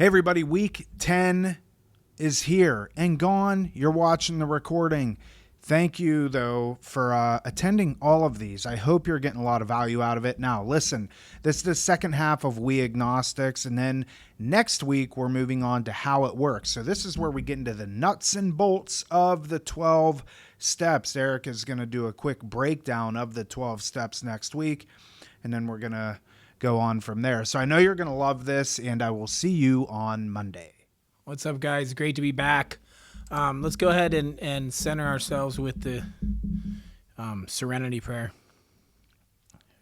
Hey everybody, week 10 is here and gone. You're watching the recording. Thank you, though, for attending all of these. I hope you're getting a lot of value out of it. Now, listen, this is the second half of We Agnostics, and then next week we're moving on to how it works. So this is where we get into the nuts and bolts of the 12 steps. Eric is going to do a quick breakdown of the 12 steps next week, and then we're going to go on from there. So I know you're going to love this, and I will see you on Monday. What's up, guys? Great to be back. Let's go ahead and center ourselves with the serenity prayer.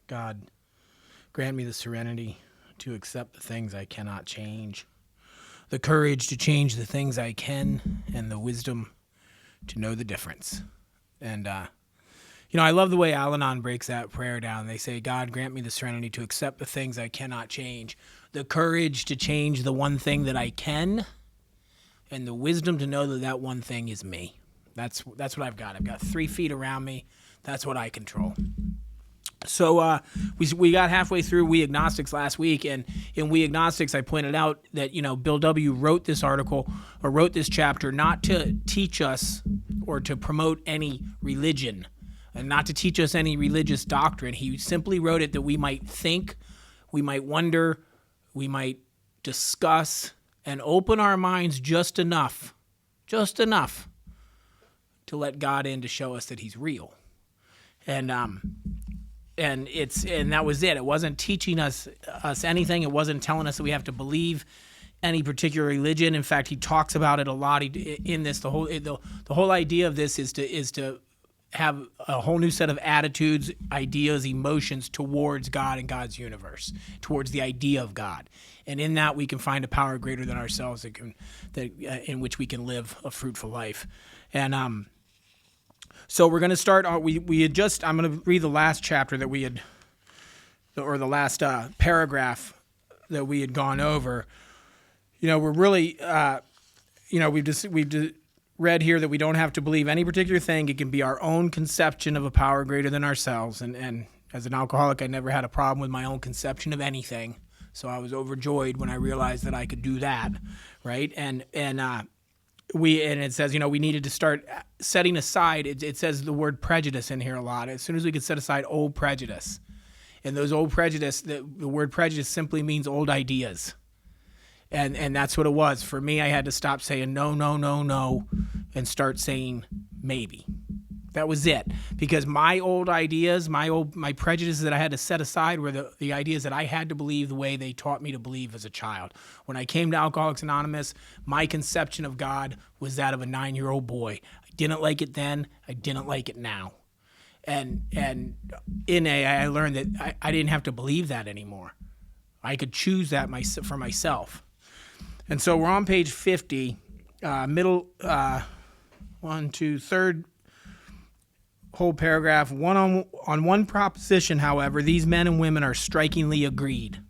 God, grant me the serenity to accept the things I cannot change, the courage to change the things I can, and the wisdom to know the difference. And, I love the way Al-Anon breaks that prayer down. They say, God, grant me the serenity to accept the things I cannot change, the courage to change the one thing that I can, and the wisdom to know that that one thing is me. That's what I've got. I've got 3 feet around me. That's what I control. So we got halfway through We Agnostics last week, and in We Agnostics, I pointed out that, Bill W. wrote this article or wrote this chapter not to teach us or to promote any religion and not to teach us any religious doctrine. He simply wrote it that we might think, we might wonder, we might discuss, and open our minds just enough to let God in to show us that he's real. And that was it. It wasn't teaching us anything. It wasn't telling us that we have to believe any particular religion. In fact, he talks about it a lot in this. The whole idea of this is to have a whole new set of attitudes, ideas, emotions towards God and God's universe, towards the idea of God. And in that, we can find a power greater than ourselves in which we can live a fruitful life. And so we're going to start. I'm going to read the last chapter that we had, or the last paragraph that we had gone over. We're really, we've read here that we don't have to believe any particular thing. It can be our own conception of a power greater than ourselves. And as an alcoholic, I never had a problem with my own conception of anything. So I was overjoyed when I realized that I could do that, right? And it says, we needed to start setting aside. It says the word prejudice in here a lot. As soon as we could set aside old prejudice, and those old prejudice, the word prejudice simply means old ideas. And that's what it was. For me, I had to stop saying no, no, no, no, and start saying maybe. That was it. Because my old ideas, my prejudices that I had to set aside were the ideas that I had to believe the way they taught me to believe as a child. When I came to Alcoholics Anonymous, my conception of God was that of a 9-year-old boy. I didn't like it then. I didn't like it now. And in AA, I learned that I didn't have to believe that anymore. I could choose that for myself. And so we're on page 50, third whole paragraph. On one proposition, however, these men and women are strikingly agreed.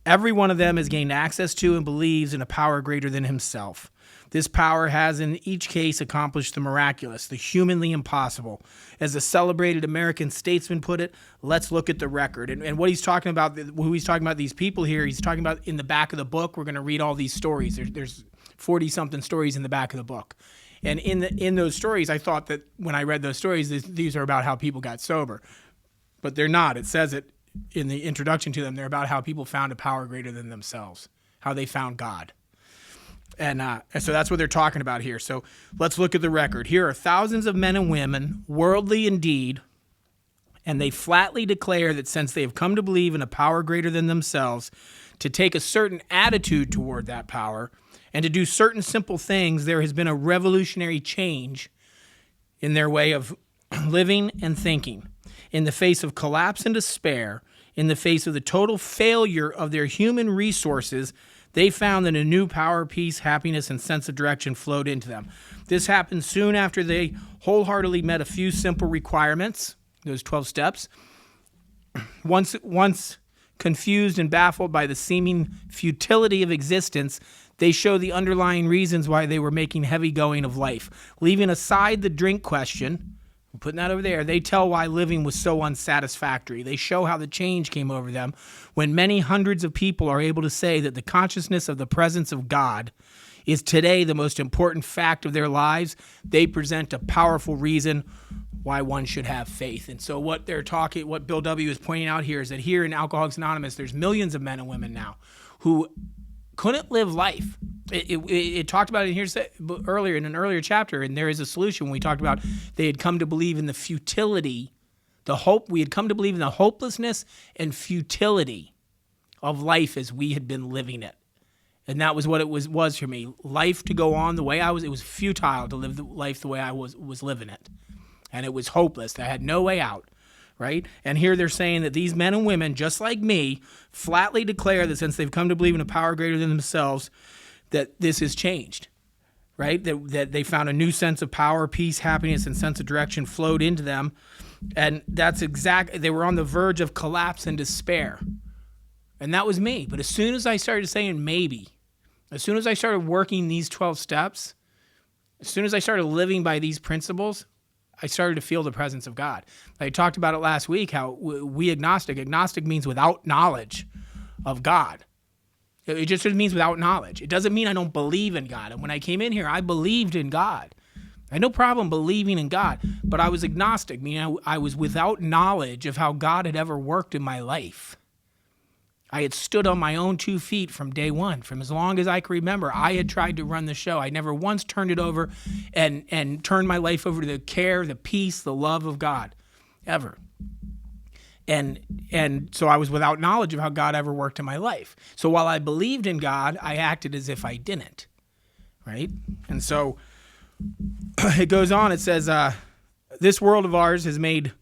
Every one of them has gained access to and believes in a power greater than himself. This power has in each case accomplished the miraculous, the humanly impossible. As a celebrated American statesman put it, let's look at the record. And what he's talking about, who he's talking about these people here, he's talking about in the back of the book. We're going to read all these stories. There's 40-something stories in the back of the book. And in those stories, I thought that when I read those stories, these are about how people got sober. But they're not. It says it in the introduction to them. They're about how people found a power greater than themselves, how they found God. And so that's what they're talking about here. So let's look at the record. Here are thousands of men and women, worldly indeed, and they flatly declare that since they have come to believe in a power greater than themselves, to take a certain attitude toward that power, and to do certain simple things, there has been a revolutionary change in their way of living and thinking. In the face of collapse and despair, in the face of the total failure of their human resources, they found that a new power, peace, happiness, and sense of direction flowed into them. This happened soon after they wholeheartedly met a few simple requirements, those 12 steps. Once confused and baffled by the seeming futility of existence, they show the underlying reasons why they were making heavy going of life. Leaving aside the drink question, I'm putting that over there. They tell why living was so unsatisfactory. They show how the change came over them when many hundreds of people are able to say that the consciousness of the presence of God is today the most important fact of their lives. They present a powerful reason why one should have faith. And so what Bill W. is pointing out here is that here in Alcoholics Anonymous, there's millions of men and women now who couldn't live life. It talked about it here earlier in an earlier chapter, and there is a solution. When we talked about they had come to believe in the futility, we had come to believe in the hopelessness and futility of life as we had been living it. And that was what it was for me. Life to go on the way it was futile to live the life the way I was living it. And it was hopeless. I had no way out, right? And here they're saying that these men and women, just like me, flatly declare that since they've come to believe in a power greater than themselves, that this has changed, right? That they found a new sense of power, peace, happiness, and sense of direction flowed into them. And they were on the verge of collapse and despair. And that was me. But as soon as I started saying maybe, as soon as I started working these 12 steps, as soon as I started living by these principles, I started to feel the presence of God. I talked about it last week, how we agnostic means without knowledge of God. It just means without knowledge. It doesn't mean I don't believe in God. And when I came in here, I believed in God. I had no problem believing in God, but I was agnostic, meaning I was without knowledge of how God had ever worked in my life. I had stood on my own 2 feet from day one. From as long as I can remember, I had tried to run the show. I never once turned it over and turned my life over to the care, the peace, the love of God, ever. And so I was without knowledge of how God ever worked in my life. So while I believed in God, I acted as if I didn't, right? And so it goes on. It says, this world of ours has made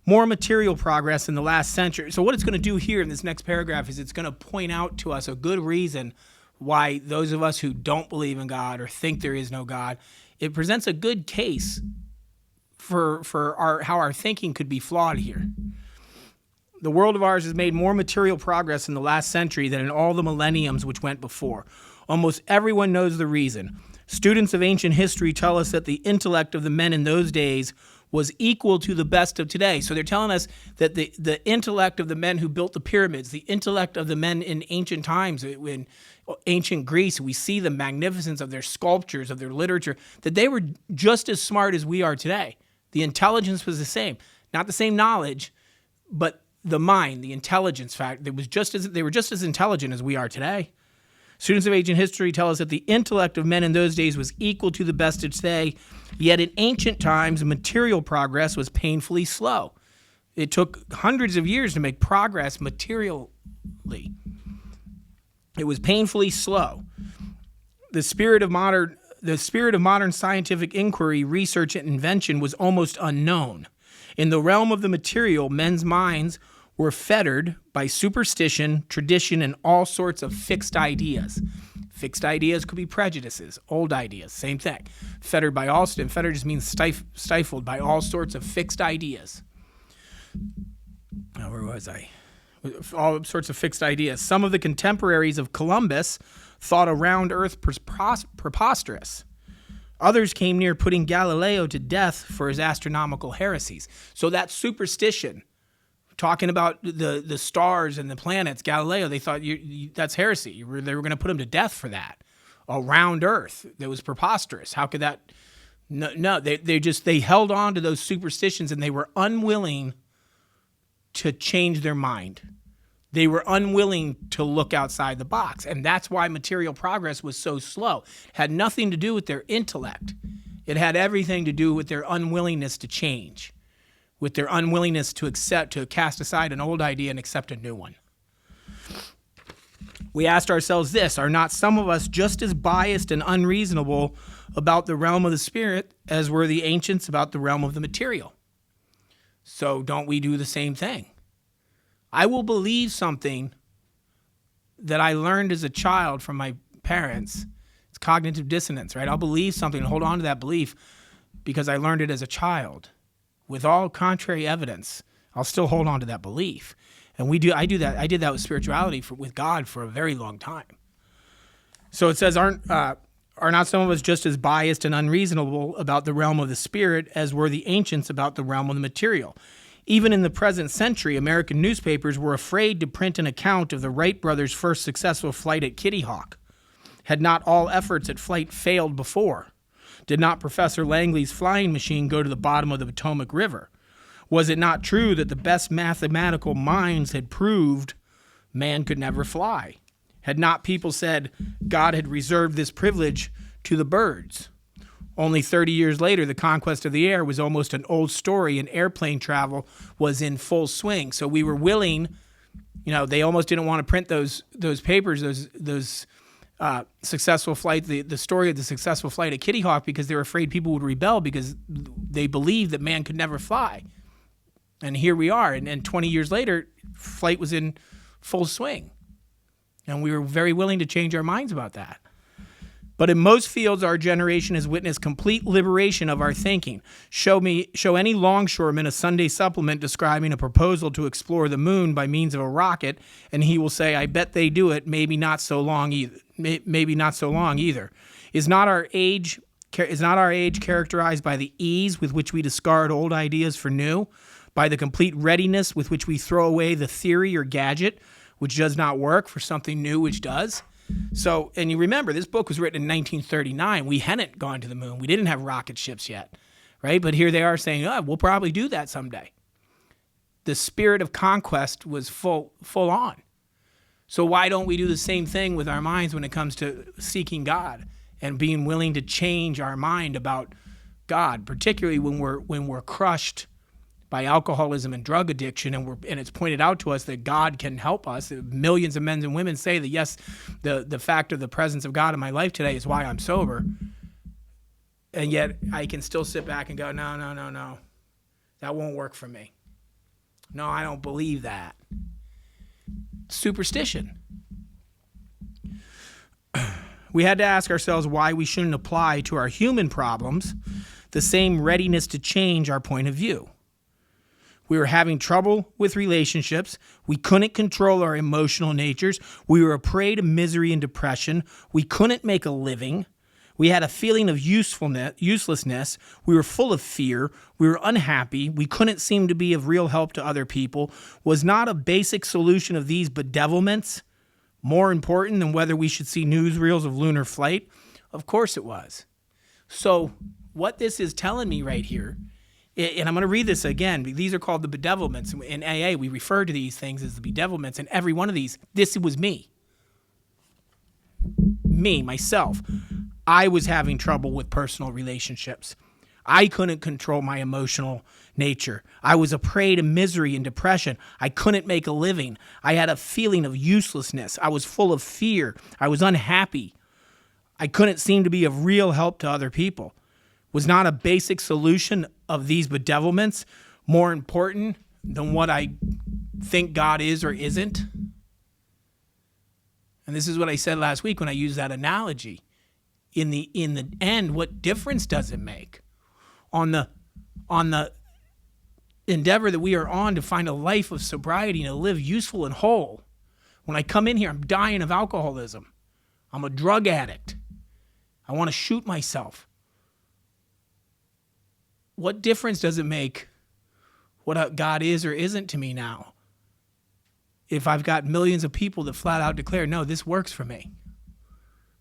more material progress in the last century. So what it's going to do here in this next paragraph is it's going to point out to us a good reason why those of us who don't believe in God or think there is no God, it presents a good case for how our thinking could be flawed here. The world of ours has made more material progress in the last century than in all the millenniums which went before. Almost everyone knows the reason. Students of ancient history tell us that the intellect of the men in those days was equal to the best of today. So they're telling us that the intellect of the men who built the pyramids, the intellect of the men in ancient times, in ancient Greece, we see the magnificence of their sculptures, of their literature, that they were just as smart as we are today. The intelligence was the same. Not the same knowledge, but the mind, the intelligence fact, they were just as intelligent as we are today. Students of ancient history tell us that the intellect of men in those days was equal to the best of today, yet in ancient times, material progress was painfully slow. It took hundreds of years to make progress materially. It was painfully slow. The spirit of modern scientific inquiry, research, and invention was almost unknown. In the realm of the material, men's minds were fettered by superstition, tradition, and all sorts of fixed ideas. Fixed ideas could be prejudices, old ideas, same thing. Fettered just means stifled by all sorts of fixed ideas. Where was I? All sorts of fixed ideas. Some of the contemporaries of Columbus thought a round earth preposterous. Others came near putting Galileo to death for his astronomical heresies. So that superstition, talking about the stars and the planets, Galileo, they thought that's heresy. They were going to put him to death for that. A round earth that was preposterous. How could that? No, they held on to those superstitions, and they were unwilling to change their mind. They were unwilling to look outside the box, and that's why material progress was so slow. It had nothing to do with their intellect. It had everything to do with their unwillingness to change, with their unwillingness to cast aside an old idea and accept a new one. We asked ourselves this: are not some of us just as biased and unreasonable about the realm of the spirit as were the ancients about the realm of the material? So don't we do the same thing? I will believe something that I learned as a child from my parents. It's cognitive dissonance, right? I'll believe something and hold on to that belief because I learned it as a child. With all contrary evidence, I'll still hold on to that belief. And I do that. I did that with spirituality with God for a very long time. So it says, are not some of us just as biased and unreasonable about the realm of the spirit as were the ancients about the realm of the material? Even in the present century, American newspapers were afraid to print an account of the Wright brothers' first successful flight at Kitty Hawk. Had not all efforts at flight failed before? Did not Professor Langley's flying machine go to the bottom of the Potomac River? Was it not true that the best mathematical minds had proved man could never fly? Had not people said God had reserved this privilege to the birds? Only 30 years later, the conquest of the air was almost an old story, and airplane travel was in full swing. So we were willing, they almost didn't want to print those papers, those successful flight, the story of the successful flight at Kitty Hawk, because they were afraid people would rebel because they believed that man could never fly. And here we are. And 20 years later, flight was in full swing. And we were very willing to change our minds about that. But in most fields, our generation has witnessed complete liberation of our thinking. Show any longshoreman a Sunday supplement describing a proposal to explore the moon by means of a rocket, and he will say, "I bet they do it. Maybe not so long either. Maybe not so long either." Is not our age characterized by the ease with which we discard old ideas for new, by the complete readiness with which we throw away the theory or gadget which does not work for something new which does? So, and you remember, this book was written in 1939. We hadn't gone to the moon. We didn't have rocket ships yet, right? But here they are saying, we'll probably do that someday. The spirit of conquest was full on. So why don't we do the same thing with our minds when it comes to seeking God and being willing to change our mind about God, particularly when we're crushed by alcoholism and drug addiction, and it's pointed out to us that God can help us. Millions of men and women say that, yes, the fact of the presence of God in my life today is why I'm sober. And yet I can still sit back and go, no. That won't work for me. No, I don't believe that. Superstition. We had to ask ourselves why we shouldn't apply to our human problems the same readiness to change our point of view. We were having trouble with relationships. We couldn't control our emotional natures. We were a prey to misery and depression. We couldn't make a living. We had a feeling of uselessness. We were full of fear. We were unhappy. We couldn't seem to be of real help to other people. Was not a basic solution of these bedevilments more important than whether we should see newsreels of lunar flight? Of course it was. So what this is telling me right here, and I'm going to read this again. These are called the bedevilments. In AA, we refer to these things as the bedevilments. And every one of these, this was me. Me, myself. I was having trouble with personal relationships. I couldn't control my emotional nature. I was a prey to misery and depression. I couldn't make a living. I had a feeling of uselessness. I was full of fear. I was unhappy. I couldn't seem to be of real help to other people. Was not a basic solution of these bedevilments more important than what I think God is or isn't? And this is what I said last week when I used that analogy. In the end, what difference does it make on the endeavor that we are on to find a life of sobriety and to live useful and whole? When I come in here, I'm dying of alcoholism. I'm a drug addict. I want to shoot myself. What difference does it make what God is or isn't to me now if I've got millions of people that flat out declare, no, this works for me?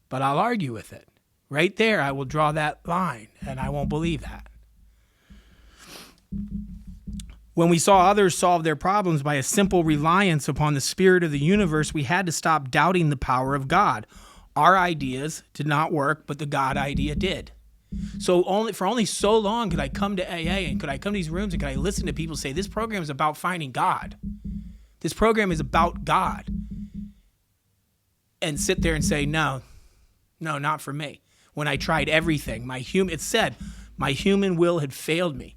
But I'll argue with it. Right there, I will draw that line, and I won't believe that. When we saw others solve their problems by a simple reliance upon the spirit of the universe, we had to stop doubting the power of God. Our ideas did not work, but the God idea did. So for only so long could I come to AA and could I come to these rooms and could I listen to people say, this program is about finding God. This program is about God. And sit there and say, no, not for me. When I tried everything, it said my human will had failed me.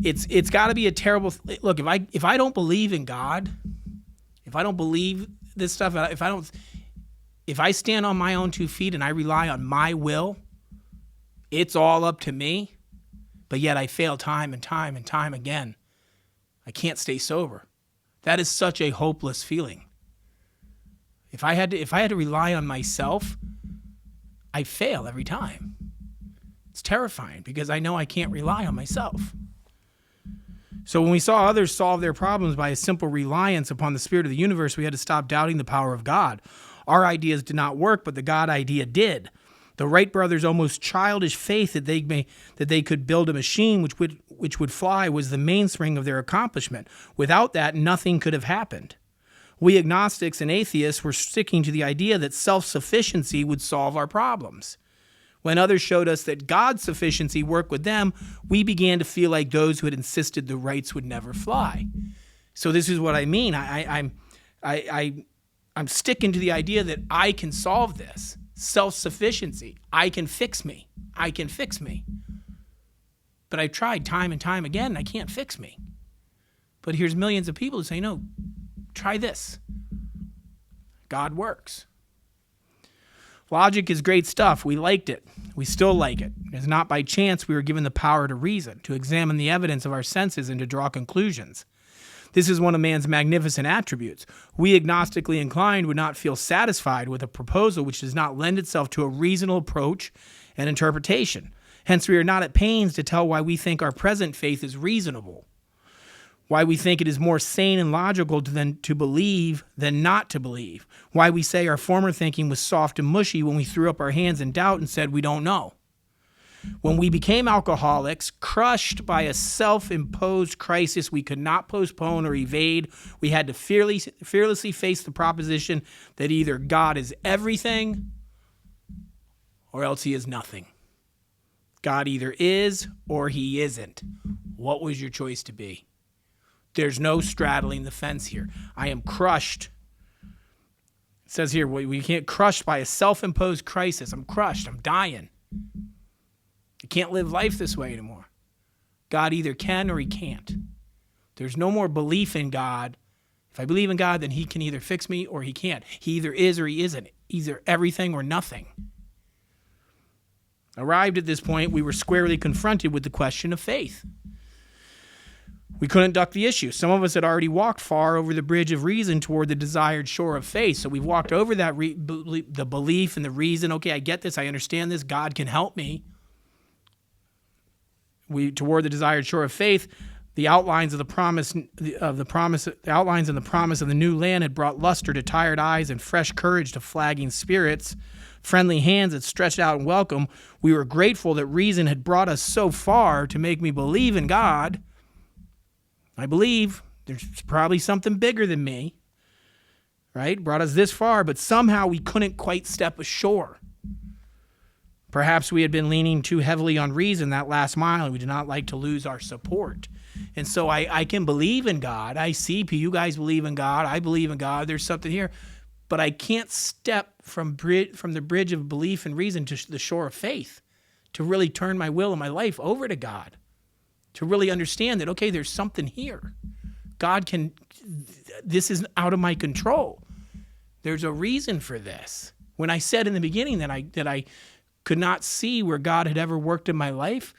It's got to be a terrible look. If I don't believe in God, if I don't believe this stuff, if I stand on my own 2 feet and I rely on my will, it's all up to me. But yet I fail time and time and time again. I can't stay sober. That is such a hopeless feeling. If I had to rely on myself, I fail every time. It's terrifying because I know I can't rely on myself. So when we saw others solve their problems by a simple reliance upon the spirit of the universe, we had to stop doubting the power of God. Our ideas did not work, but the God idea did. The Wright brothers' almost childish faith that they could build a machine which would fly was the mainspring of their accomplishment. Without that, nothing could have happened. We agnostics and atheists were sticking to the idea that self-sufficiency would solve our problems. When others showed us that God's sufficiency worked with them, we began to feel like those who had insisted the Wrights would never fly. So this is what I mean. I'm sticking to the idea that I can solve this. Self-sufficiency. I can fix me. I can fix me. But I've tried time and time again, and I can't fix me. But here's millions of people who say, no, try this. God works. Logic is great stuff. We liked it. We still like it. It's not by chance we were given the power to reason, to examine the evidence of our senses, and to draw conclusions. This is one of man's magnificent attributes. We agnostically inclined would not feel satisfied with a proposal which does not lend itself to a reasonable approach and interpretation. Hence, we are not at pains to tell why we think our present faith is reasonable, why we think it is more sane and logical to believe than not to believe, why we say our former thinking was soft and mushy when we threw up our hands in doubt and said we don't know. When we became alcoholics, crushed by a self-imposed crisis we could not postpone or evade, we had to fearlessly face the proposition that either God is everything or else he is nothing. God either is or he isn't. What was your choice to be? There's no straddling the fence here. I am crushed. It says here, we can't crushed by a self-imposed crisis. I'm crushed. I'm dying. I can't live life this way anymore. God either can or he can't. There's no more belief in God. If I believe in God, then he can either fix me or he can't. He either is or he isn't. Either everything or nothing. Arrived at this point, we were squarely confronted with the question of faith. We couldn't duck the issue. Some of us had already walked far over the bridge of reason toward the desired shore of faith. So we've walked over that the belief and the reason. Okay, I get this. I understand this. God can help me. Toward the desired shore of faith, the outlines of the promise of the new land had brought luster to tired eyes and fresh courage to flagging spirits, friendly hands that stretched out in welcome. We were grateful that reason had brought us so far to make me believe in God. I believe there's probably something bigger than me, right? Brought us this far, but somehow we couldn't quite step ashore. Perhaps we had been leaning too heavily on reason that last mile, and we did not like to lose our support. And so I can believe in God. I see you guys believe in God. I believe in God. There's something here. But I can't step from the bridge of belief and reason to the shore of faith to really turn my will and my life over to God, to really understand that, okay, there's something here. God can, this is out of my control. There's a reason for this. When I said in the beginning that I could not see where God had ever worked in my life,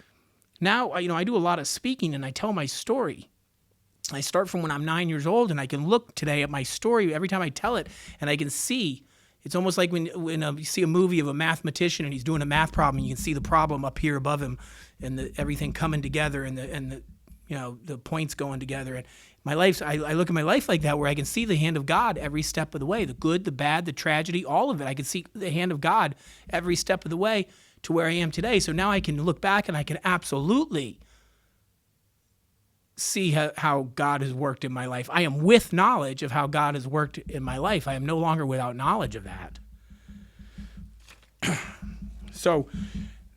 now, I do a lot of speaking and I tell my story. I start from when I'm 9 years old, and I can look today at my story every time I tell it, and I can see. It's almost like when you see a movie of a mathematician and he's doing a math problem, and you can see the problem up here above him, and everything coming together, and the points going together. And my life, I look at my life like that, where I can see the hand of God every step of the way, the good, the bad, the tragedy, all of it. I can see the hand of God every step of the way to where I am today. So now I can look back and I can absolutely see how God has worked in my life. I am with knowledge of how God has worked in my life. I am no longer without knowledge of that. So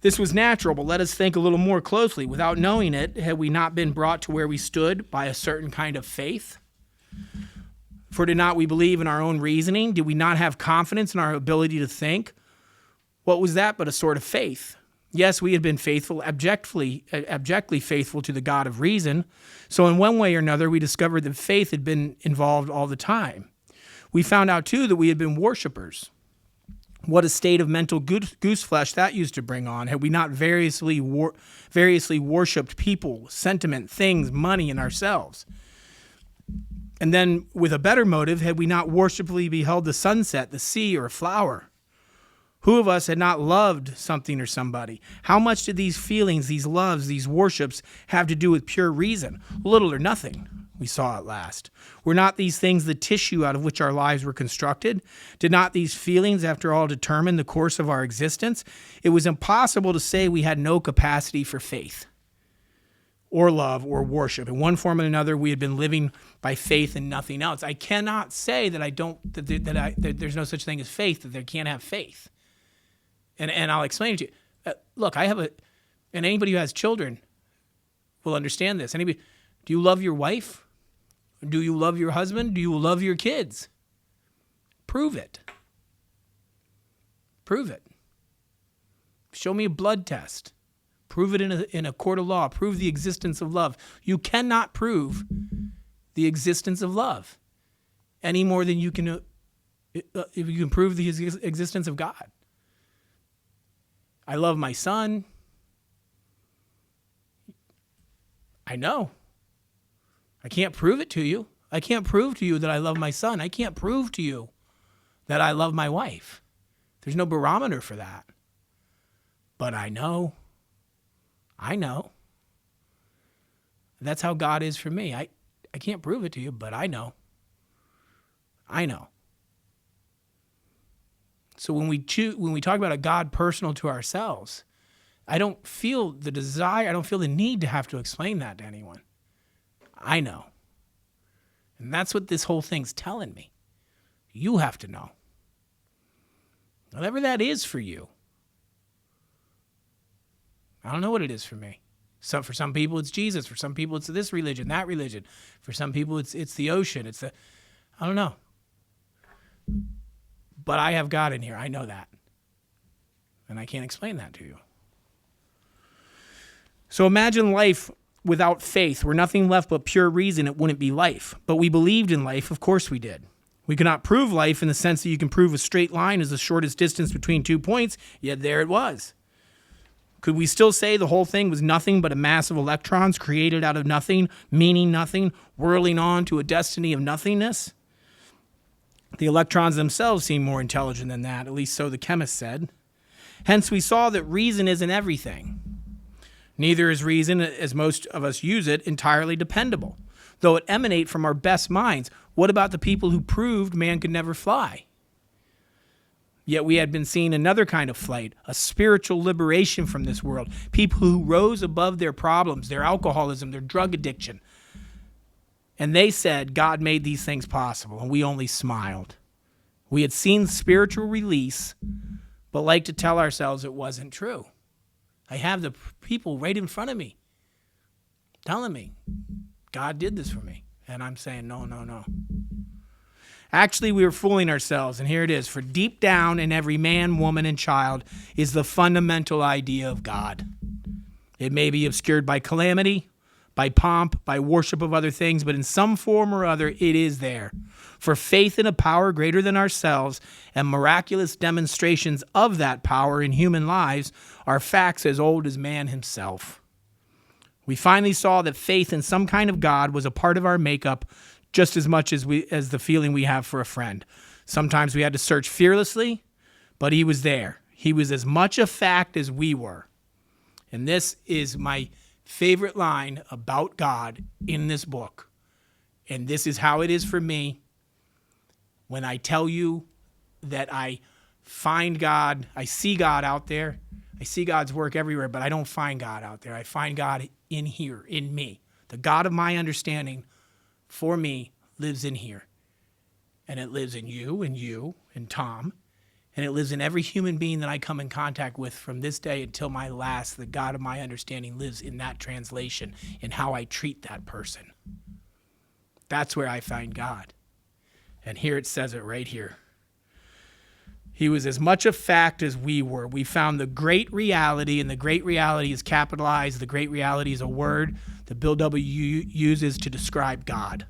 this was natural, but let us think a little more closely. Without knowing it, had we not been brought to where we stood by a certain kind of faith? For did not we believe in our own reasoning? Did we not have confidence in our ability to think? What was that but a sort of faith? Yes, we had been faithful, abjectly faithful to the God of reason. So in one way or another, we discovered that faith had been involved all the time. We found out, too, that we had been worshipers. What a state of mental gooseflesh that used to bring on, had we not variously worshipped people, sentiment, things, money, and ourselves. And then with a better motive, had we not worshipfully beheld the sunset, the sea, or a flower? Who of us had not loved something or somebody? How much did these feelings, these loves, these worships have to do with pure reason? Little or nothing, we saw at last. Were not these things the tissue out of which our lives were constructed? Did not these feelings, after all, determine the course of our existence? It was impossible to say we had no capacity for faith or love or worship. In one form or another, we had been living by faith and nothing else. I cannot say that there's no such thing as faith, that there can't have faith. And I'll explain it to you. Look, and anybody who has children will understand this. Do you love your wife? Do you love your husband? Do you love your kids? Prove it. Prove it. Show me a blood test. Prove it in a court of law. Prove the existence of love. You cannot prove the existence of love any more than you can if you can prove the existence of God. I love my son. I know. I can't prove it to you. I can't prove to you that I love my son. I can't prove to you that I love my wife. There's no barometer for that. But I know. I know. That's how God is for me. I can't prove it to you, but I know. I know. So when we talk about a God personal to ourselves, I don't feel the desire, I don't feel the need to have to explain that to anyone. I know. And that's what this whole thing's telling me. You have to know. Whatever that is for you. I don't know what it is for me. So for some people it's Jesus. For some people it's this religion, that religion. For some people it's the ocean. I don't know. But I have God in here. I know that. And I can't explain that to you. So imagine life without faith, where nothing left but pure reason. It wouldn't be life. But we believed in life. Of course we did. We could not prove life in the sense that you can prove a straight line is the shortest distance between 2 points, yet there it was. Could we still say the whole thing was nothing but a mass of electrons created out of nothing, meaning nothing, whirling on to a destiny of nothingness? The electrons themselves seem more intelligent than that, at least so the chemist said. Hence, we saw that reason isn't everything. Neither is reason, as most of us use it, entirely dependable. Though it emanate from our best minds, what about the people who proved man could never fly? Yet we had been seeing another kind of flight, a spiritual liberation from this world. People who rose above their problems, their alcoholism, their drug addiction. And they said God made these things possible, and we only smiled. We had seen spiritual release, but like to tell ourselves it wasn't true. I have the people right in front of me telling me God did this for me. And I'm saying, no. Actually, we were fooling ourselves, and here it is. For deep down in every man, woman, and child is the fundamental idea of God. It may be obscured by calamity, by pomp, by worship of other things, but in some form or other, it is there. For faith in a power greater than ourselves and miraculous demonstrations of that power in human lives are facts as old as man himself. We finally saw that faith in some kind of God was a part of our makeup just as much as the feeling we have for a friend. Sometimes we had to search fearlessly, but he was there. He was as much a fact as we were. And this is my favorite line about God in this book. And this is how it is for me when I tell you that I find God, I see God out there. I see God's work everywhere, but I don't find God out there. I find God in here, in me. The God of my understanding for me lives in here. And it lives in you and Tom. And it lives in every human being that I come in contact with from this day until my last. The God of my understanding lives in that translation, in how I treat that person. That's where I find God. And here it says it right here. He was as much a fact as we were. We found the great reality, and the great reality is capitalized. The great reality is a word that Bill W. uses to describe God.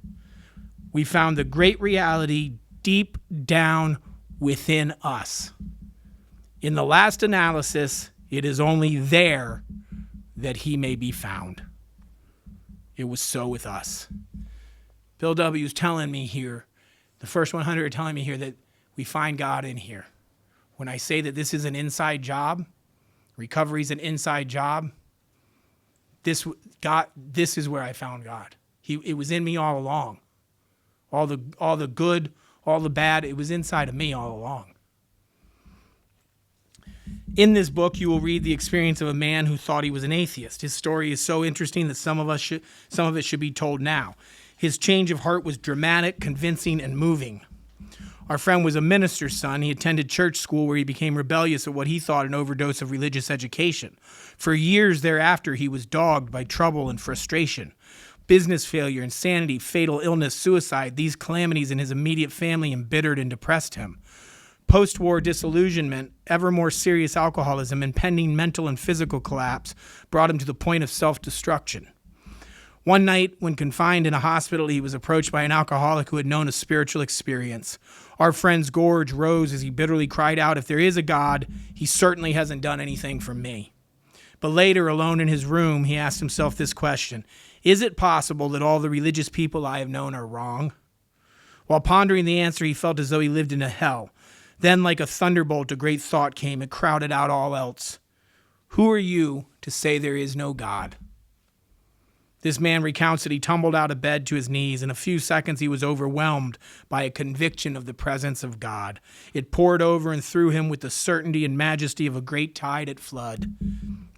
We found the great reality deep down within us. In the last analysis, it is only there that he may be found. It was so with us. Bill W.'s telling me here, the first 100 are telling me here that we find God in here. When I say that this is an inside job, recovery is an inside job, this is where I found God. It was in me all along. All the good, all the bad, it was inside of me all along. In this book, you will read the experience of a man who thought he was an atheist. His story is so interesting that some of it should be told now. His change of heart was dramatic, convincing, and moving. Our friend was a minister's son. He attended church school where he became rebellious at what he thought an overdose of religious education. For years thereafter, he was dogged by trouble and frustration. Business failure, insanity, fatal illness, suicide, these calamities in his immediate family embittered and depressed him. Post-war disillusionment, ever more serious alcoholism, impending mental and physical collapse brought him to the point of self-destruction. One night, when confined in a hospital, he was approached by an alcoholic who had known a spiritual experience. Our friend's gorge rose as he bitterly cried out, "If there is a God, he certainly hasn't done anything for me." But later, alone in his room, he asked himself this question: is it possible that all the religious people I have known are wrong? While pondering the answer, he felt as though he lived in a hell. Then, like a thunderbolt, a great thought came. It crowded out all else. Who are you to say there is no God? This man recounts that he tumbled out of bed to his knees. In a few seconds, he was overwhelmed by a conviction of the presence of God. It poured over and through him with the certainty and majesty of a great tide at flood.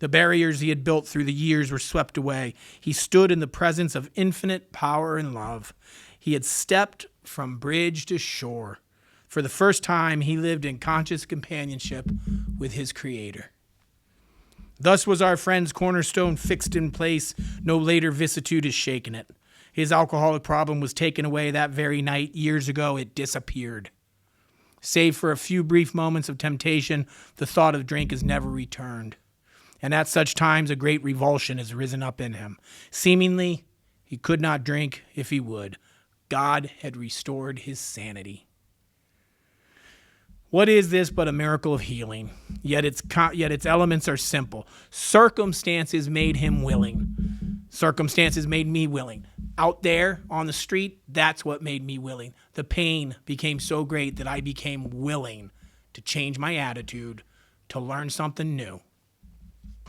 The barriers he had built through the years were swept away. He stood in the presence of infinite power and love. He had stepped from bridge to shore. For the first time, he lived in conscious companionship with his Creator. Thus was our friend's cornerstone fixed in place. No later vicissitude has shaken it. His alcoholic problem was taken away that very night. Years ago, it disappeared. Save for a few brief moments of temptation, the thought of drink has never returned. And at such times, a great revulsion has risen up in him. Seemingly, he could not drink if he would. God had restored his sanity. What is this but a miracle of healing? Yet its elements are simple. Circumstances made him willing. Circumstances made me willing. Out there on the street, that's what made me willing. The pain became so great that I became willing to change my attitude, to learn something new.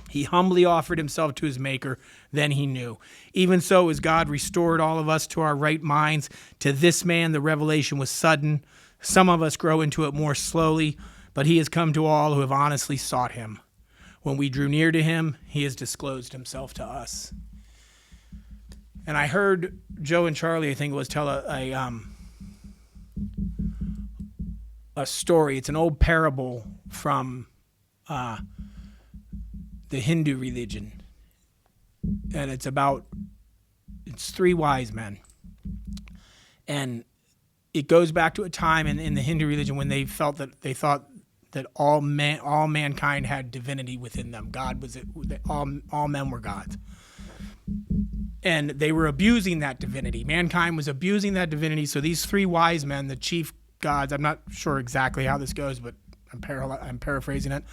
He humbly offered himself to his Maker, then he knew. Even so, as God restored all of us to our right minds, to this man the revelation was sudden. Some of us grow into it more slowly, but he has come to all who have honestly sought him. When we drew near to him, he has disclosed himself to us. And I heard Joe and Charlie, I think it was, tell a story. It's an old parable from the Hindu religion. And it's three wise men. And it goes back to a time in the Hindu religion when they thought that all mankind had divinity within them. God was it. All men were gods, and they were abusing that divinity. Mankind was abusing that divinity. So these three wise men, the chief gods, I'm not sure exactly how this goes, but I'm paraphrasing it.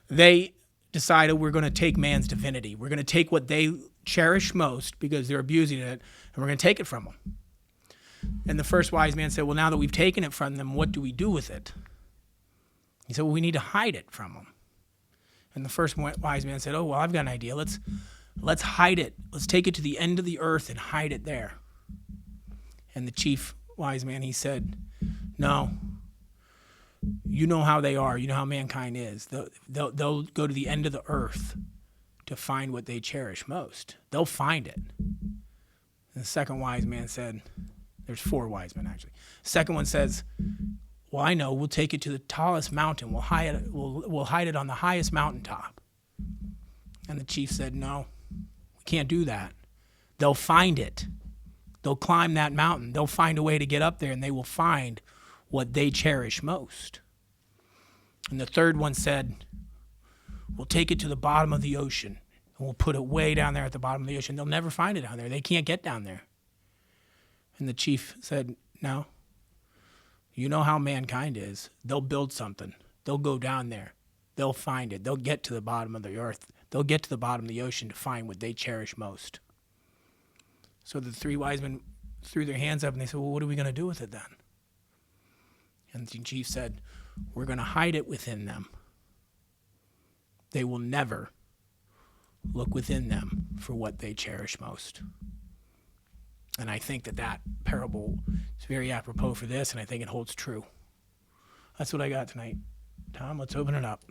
They decided we're going to take man's divinity. We're going to take what they cherish most because they're abusing it, and we're going to take it from them. And the first wise man said, well, now that we've taken it from them, what do we do with it? He said, well, we need to hide it from them. And the first wise man said, oh, well, I've got an idea. Let's hide it. Let's take it to the end of the earth and hide it there. And the chief wise man, he said, no, you know how they are. You know how mankind is. They'll go to the end of the earth to find what they cherish most. They'll find it. And the second wise man said, there's four wise men, actually. The second one says, well, I know. We'll take it to the tallest mountain. We'll hide it on the highest mountaintop. And the chief said, no, we can't do that. They'll find it. They'll climb that mountain. They'll find a way to get up there, and they will find what they cherish most. And the third one said, we'll take it to the bottom of the ocean, and we'll put it way down there at the bottom of the ocean. They'll never find it down there. They can't get down there. And the chief said, no, you know how mankind is. They'll build something. They'll go down there. They'll find it. They'll get to the bottom of the earth. They'll get to the bottom of the ocean to find what they cherish most. So the three wise men threw their hands up and they said, well, what are we going to do with it then? And the chief said, we're going to hide it within them. They will never look within them for what they cherish most. And I think that parable is very apropos for this, and I think it holds true. That's what I got tonight. Tom, let's open it up.